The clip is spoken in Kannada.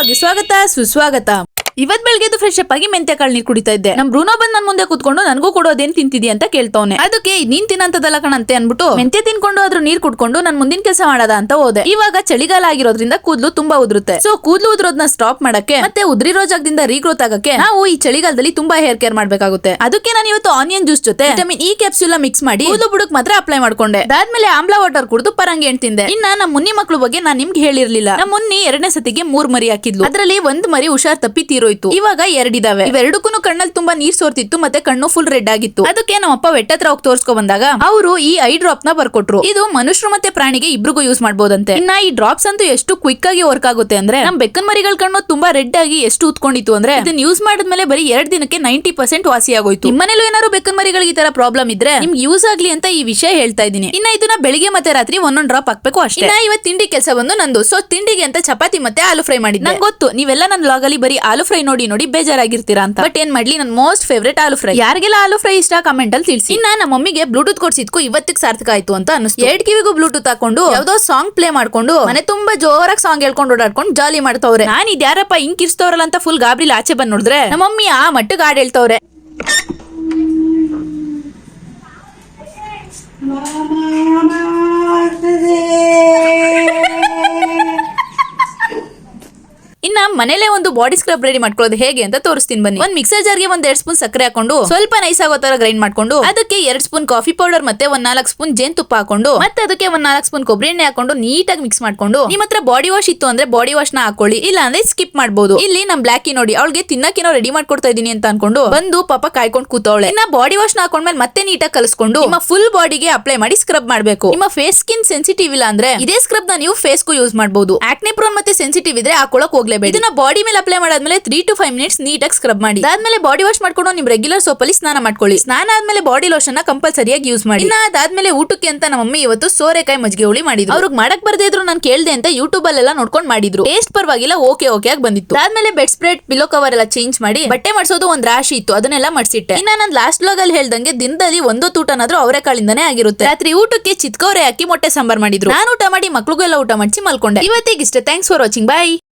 ಬ್ಲಾಗ್ಗೆ ಸ್ವಾಗತ ಸುಸ್ವಾಗತ. ಇವತ್ ಬೆಳಗ್ಗೆ ಫ್ರೆಶ್ ಅಪ್ ಆಗಿ ಮೆಂತ್ಯ ಕಾಳು ನೀರು ಕುಡಿತಾ ಇದ್ದೆ. ನಮ್ ಬ್ರೂನೋ ಬಂದ್ ನನ್ ಮುಂದೆ ಕೂತ್ಕೊಂಡು ನನಗೂ ಕೊಡೋದೇನ್ ತಿಂತಿದಿ ಅಂತ ಕೇಳ್ತವನೆ. ಅದಕ್ಕೆ ನೀನ್ ತಿನ್ನಂತದಲ್ಲ ಕಣಂತೆ ಅನ್ಬಿಟ್ಟು ಮೆಂತ್ಯ ತಿನ್ಕೊಂಡು ಅದ್ರ ನೀರ್ ಕುಡ್ಕೊಂಡು ನನ್ ಮುಂದಿನ ಕೆಲಸ ಮಾಡದ ಅಂತ ಹೋದೆ. ಇವಾಗ ಚಳಿಗಾಲ ಆಗಿರೋದ್ರಿಂದ ಕೂದ್ಲು ತುಂಬಾ ಉದುರುತ್ತೆ. ಸೊ ಕೂದ್ಲು ಉದ್ರೋದ್ನ ಸ್ಟಾಪ್ ಮಾಡಕ್ಕೆ ಮತ್ತೆ ಉದ್ರಿರೋ ಜಾಗದಿಂದ ರೀಗ್ರೋತ್ ಆಗಕ್ಕೆ ನಾವು ಈ ಚಳಿಗಾಲದಲ್ಲಿ ತುಂಬಾ ಹೇರ್ ಕೇರ್ ಮಾಡ್ಬೇಕಾಗುತ್ತೆ. ಅದಕ್ಕೆ ನಾನು ಇವತ್ತು ಆನಿಯನ್ ಜ್ಯೂಸ್ ಜೊತೆ ವಿಟಮಿನ್ ಇ ಕ್ಯಾಪ್ಸೂಲ್ ಮಿಕ್ಸ್ ಮಾಡಿ ಕೂದಲು ಬುಡಕ್ ಮಾತ್ರ ಅಪ್ಲೈ ಮಾಡ್ಕೊಂಡೆ. ಅದಾದ್ಮೇಲೆ ಆಮ್ಲಾ ವಾಟರ್ ಕುಡಿದು ಪರಂಗಿ ಹಣ್ಣು ತಿಂದೆ. ಇನ್ನ ನಮ್ಮ ಮುನ್ನಿ ಮಕ್ಳು ಬಗ್ಗೆ ನಾನ್ ನಿಮ್ಗೆ ಹೇಳಿರ್ಲಿಲ್ಲ. ನಮ್ಮ ಮುನ್ನಿ ಎರಡನೇ ಸತಿಗೆ 3 ಮರಿ ಹಾಕಿದ್ಲು. ಅದ್ರಲ್ಲಿ ಒಂದ್ ಮರಿ ಹುಷಾರ್ ತಪ್ಪಿ ತೀರೋಯ್ತು. ಇವಾಗ 2 ಇದಾವೆ. ಇವೆರಡಕ್ಕೂ ಕಣ್ಣಲ್ಲಿ ತುಂಬಾ ನೀರ್ ಸೋರ್ತಿತ್ತು ಮತ್ತೆ ಕಣ್ಣು ಫುಲ್ ರೆಡ್ ಆಗಿತ್ತು. ಅದಕ್ಕೆ ನಮ್ಮಪ್ಪ ವೆಟ್ ಹತ್ರ ಹೋಗಿ ತೋರ್ಸ್ಕೊ ಬಂದಾಗ ಅವರು ಈ ಐ ಡ್ರಾಪ್ ನ ಬರ್ಕೊಟ್ರು. ಇದು ಮನುಷ್ಯರು ಮತ್ತೆ ಪ್ರಾಣಿಗೆ ಇಬ್ರಿಗೂ ಯೂಸ್ ಮಾಡಬಹುದಂತೆ. ಇನ್ನ ಈ ಡ್ರಾಪ್ಸ್ ಅಂತೂ ಎಷ್ಟು ಕ್ವಿಕ್ ಆಗಿ ವರ್ಕ್ ಆಗುತ್ತೆ ಅಂದ್ರೆ ನಮ್ ಬೆಕ್ಕನ್ ಮರಿಗಳ ಕಣ್ಣು ತುಂಬಾ ರೆಡ್ ಆಗಿ ಎಷ್ಟು ಉತ್ಕೊಂಡಿತ್ತು ಅಂದ್ರೆ ಇದನ್ನ ಯೂಸ್ ಮಾಡಿದ್ಮೇಲೆ ಬರೀ 2 ದಿನಕ್ಕೆ 90% ವಾಸಿ ಆಗೋಯ್ತು. ನಿಮ್ಮನೇಲೂ ಏನಾದ್ರು ಬೆಕ್ಕನ್ ಮರಿಗಳಿಗೆ ಈ ತರ ಪ್ರಾಬ್ಲಮ್ ಇದ್ರೆ ನಿಮ್ಗೆ ಯೂಸ್ ಆಗ್ಲಿ ಅಂತ ಈ ವಿಷಯ ಹೇಳ್ತಾ ಇದೀನಿ. ಇನ್ನ ಇದನ್ನ ಬೆಳಿಗ್ಗೆ ಮತ್ತೆ ರಾತ್ರಿ ಒಂದೊಂದು ಡ್ರಾಪ್ ಹಾಕ್ಬೇಕು ಅಷ್ಟೇ. ಇನ್ನ ಇವತ್ತು ತಿಂಡಿ ಕೆಲಸ ಬಂದು ನಂದು. ಸೊ ತಿಂಡಿಗೆ ಅಂತ ಚಪಾತಿ ಮತ್ತೆ ಆಲೂ ಫ್ರೈ ಮಾಡಿದ್ದೆ. ನಂಗೆ ಗೊತ್ತು ನೀವೆಲ್ಲ ನನ್ನ ವ್ಲಾಗ್ ಅಲ್ಲಿ ಬರೀ ಆಲೂ ಫ್ರೈ ನೋಡಿ ಬೇಜಾರಾಗಿರ್ತೀರಾ ಅಂತ. ಬಟ್ ಏನ್ ಮಾಡ್ಲಿ, ನನ್ ಮೋಸ್ಟ್ ಫೇವರೇಟ್ ಆಲೂ ಫ್ರೈ. ಯಾರಿಗೆಲ್ಲ ಆಲೂ ಫ್ರೈ ಇಷ್ಟ ಕಮೆಂಟ್ ಅಲ್ಲಿ ತಿಳಿಸಿ. ಇನ್ನ ನಮ್ಮ ಮಮ್ಮಿಗೆ ಬ್ಲೂಟೂತ್ ಕೊಡ್ಸಿದ್ಕು ಇವತ್ತಿಗೆ ಸಾರ್ಥಕ ಆಯ್ತು ಅಂತ ಅನಿಸ್ತು. 2 ಕಿವಿಗೂ ಬ್ಲೂಟೂತ್ ಹಾಕೊಂಡು ಯಾವ್ದೋ ಸಾಂಗ್ ಪ್ಲೇ ಮಾಡ್ಕೊಂಡು ಮನೆ ತುಂಬಾ ಜೋರಾಗಿ ಸಾಂಗ್ ಹೇಳ್ಕೊಂಡು ಓಡಾಡ್ಕೊಂಡು ಜಾಲಿ ಮಾಡ್ತವ್ರೆ. ನಾನ್ ಇದ್ಯಾರಪ್ಪ ಹಿಂಗ್ ಕಿರ್ಸ್ತವ್ರಲ್ಲ ಅಂತ ಫುಲ್ ಗಾಬ್ರಿಲ್ ಆಚೆ ಬಂದ್ ನೋಡಿದ್ರೆ ನಮ್ಮ ಮಮ್ಮಿ ಆ ಮಟ್ಟಿಗೆ ಹಾಡ್ ಹೇಳ್ತವ್ರೆ. ಇನ್ನ ಮನೇಲೆ ಒಂದು ಬಾಡಿ ಸ್ಕ್ರಬ್ ರೆಡಿ ಮಾಡ್ಕೊಳ್ಳೋದು ಹೇಗೆ ಅಂತ ತೋರಿಸ್ತೀನಿ ಬನ್ನಿ. ಒಂದ್ ಮಿಕ್ಸರ್ ಜಾರ್ಗೆ 1-2 ಸ್ಪೂನ್ ಸಕ್ಕರೆ ಹಾಕೊಂಡು ಸ್ವಲ್ಪ ನೈಸ್ ಆಗೋ ತರ ಗ್ರೈಂಡ್ ಮಾಡ್ಕೊಂಡು ಅದಕ್ಕೆ 2 ಸ್ಪೂನ್ ಕಾಫಿ ಪೌಡರ್ ಮತ್ತೆ 4 ಸ್ಪೂನ್ ಜೇನುತುಪ್ಪ ಹಾಕೊಂಡು ಮತ್ತೆ ಅದಕ್ಕೆ 4 ಸ್ಪೂನ್ ಕೊಬ್ಬರಿ ಎಣ್ಣೆ ಹಾಕೊಂಡು ನೀಟಾಗಿ ಮಿಕ್ಸ್ ಮಾಡ್ಕೊಂಡು ನಿಮ್ಮ ಹತ್ರ ಬಾಡಿ ವಾಶ್ ಇತ್ತು ಅಂದ್ರೆ ಬಾಡಿ ವಾಶ್ ನ ಹಾಕೊಳ್ಳಿ, ಇಲ್ಲ ಅಂದ್ರೆ ಸ್ಕಿಪ್ ಮಾಡಬಹುದು. ಇಲ್ಲಿ ನಮ್ ಬ್ಲಾಕಿ ನೋಡಿ ಅವಳಿಗೆ ತಿನ್ನಕ್ಕೇನೋ ರೆಡಿ ಮಾಡ್ಕೊಡ್ತಾ ಇದೀನಿ ಅಂತ ಅನ್ಕೊಂಡು ಬಂದು ಪಾಪ ಕಾಯ್ಕೊಂಡು ಕೂತವಳೆ. ಇನ್ನ ಬಾಡಿ ವಾಶ್ ನ ಹಾಕೊಂಡ್ಮೇಲೆ ಮತ್ತೆ ನೀಟಾಗಿ ಕಲಿಸ್ಕೊಂಡು ನಿಮ್ಮ ಫುಲ್ ಬಾಡಿಗೆ ಅಪ್ಲೈ ಮಾಡಿ ಸ್ಕ್ರಬ್ ಮಾಡ್ಬೇಕು. ನಿಮ್ಮ ಫೇಸ್ ಸ್ಕಿನ್ ಸೆನ್ಸಿಟಿವ್ ಇಲ್ಲ ಅಂದ್ರೆ ಇದೇ ಸ್ಕ್ರಬ್ ನ ನೀವು ಫೇಸ್ಗೂ ಯೂಸ್ ಮಾಡಬಹುದು. ಆಕ್ನೆ ಪ್ರೋನ್ ಮತ್ತೆ ಸೆನ್ಸಿಟಿವ್ ಇದ್ರೆ ಹಾಕೊಳ್ಳಕ್ ಹೋಗ್ಲೇಬೇಕು. ಇದನ್ನ ಬಾಡಿ ಮೇಲೆ ಅಪ್ಲೈ ಮಾಡಾದ್ಮೇಲೆ 3 to 5 ಮಿನಿಟ್ಸ್ ನೀಟಾಗಿ ಸ್ಕ್ರಬ್ ಮಾಡಿ. ಅದಾದ್ಮೇಲೆ ಬಾಡಿ ವಾಶ್ ಮಾಡ್ಕೊಂಡು ನಿಮ್ ರೆಗ್ಯುಲರ್ ಸೋಪ್ ಅಲ್ಲಿ ಸ್ನಾನ ಮಾಡ್ಕೊಳ್ಳಿ. ಸ್ನಾನ ಆದ್ಮೇಲೆ ಬಾಡಿ ಲೋಷನ್ ನ ಕಂಪಲ್ಸರಿಯಾಗಿ ಯೂಸ್ ಮಾಡಿ. ಇನ್ನ ಅದಾದ್ಮೇಲೆ ಊಟಕ್ಕೆ ಅಂತ ನಮ್ಮ ಮಮ್ಮಿ ಇವತ್ತು ಸೋರೆಕಾಯಿ ಮಜ್ಜಿಗೆ ಹುಳಿ ಮಾಡಿದ್ರು. ಅವ್ರಿಗೆ ಮಾಡಕ್ ಬರ್ದೇ ಇದ್ರು ನಾನು ಕೇಳ್ದೆ ಅಂತ ಯೂಟ್ಯೂಬ್ ಅಲ್ಲೆಲ್ಲ ನೋಡ್ಕೊಂಡು ಮಾಡಿದ್ರು. ಟೇಸ್ಟ್ ಪರವಾಗಿಲ್ಲ, ಓಕೆ ಆಗಿ ಬಂದಿತ್ತು. ಅದಾದ್ಮೇಲೆ ಬೆಡ್ ಸ್ಪ್ರೆಡ್ ಪಿಲೋ ಕವರ್ ಎಲ್ಲ ಚೇಂಜ್ ಮಾಡಿ ಬಟ್ಟೆ ಮಾಡ್ಸೋದು ಒಂದ್ ರಾಶಿ ಇತ್ತು, ಅದನ್ನೆಲ್ಲ ಮಾಡ್ಸಿಟ್ಟೆ. ಇನ್ನ ನಾನು ಲಾಸ್ಟ್ ವ್ಲಾಗ್ ಅಲ್ಲಿ ಹೇಳ್ದಂಗೆ ದಿನದಲ್ಲಿ 1 ಊಟನಾದ್ರೂ ಅವರೆಕಾಳಿಂದಾನೇ ಆಗಿರುತ್ತೆ. ರಾತ್ರಿ ಊಟಕ್ಕೆ ಚಿತ್ಕವರೆ ಹಾಕಿ ಮೊಟ್ಟೆ ಸಾಂಬಾರ್ ಮಾಡಿದ್ರು. ನಾನು ಊಟ ಮಾಡಿ ಮಕ್ಳಿಗೆಲ್ಲ ಊಟ ಮಾಡಿಸಿ ಮಲ್ಕೊಂಡೆ. ಇವತ್ತಿಗಿಷ್ಟೇ. Thanks for watching. ಬಾಯ್.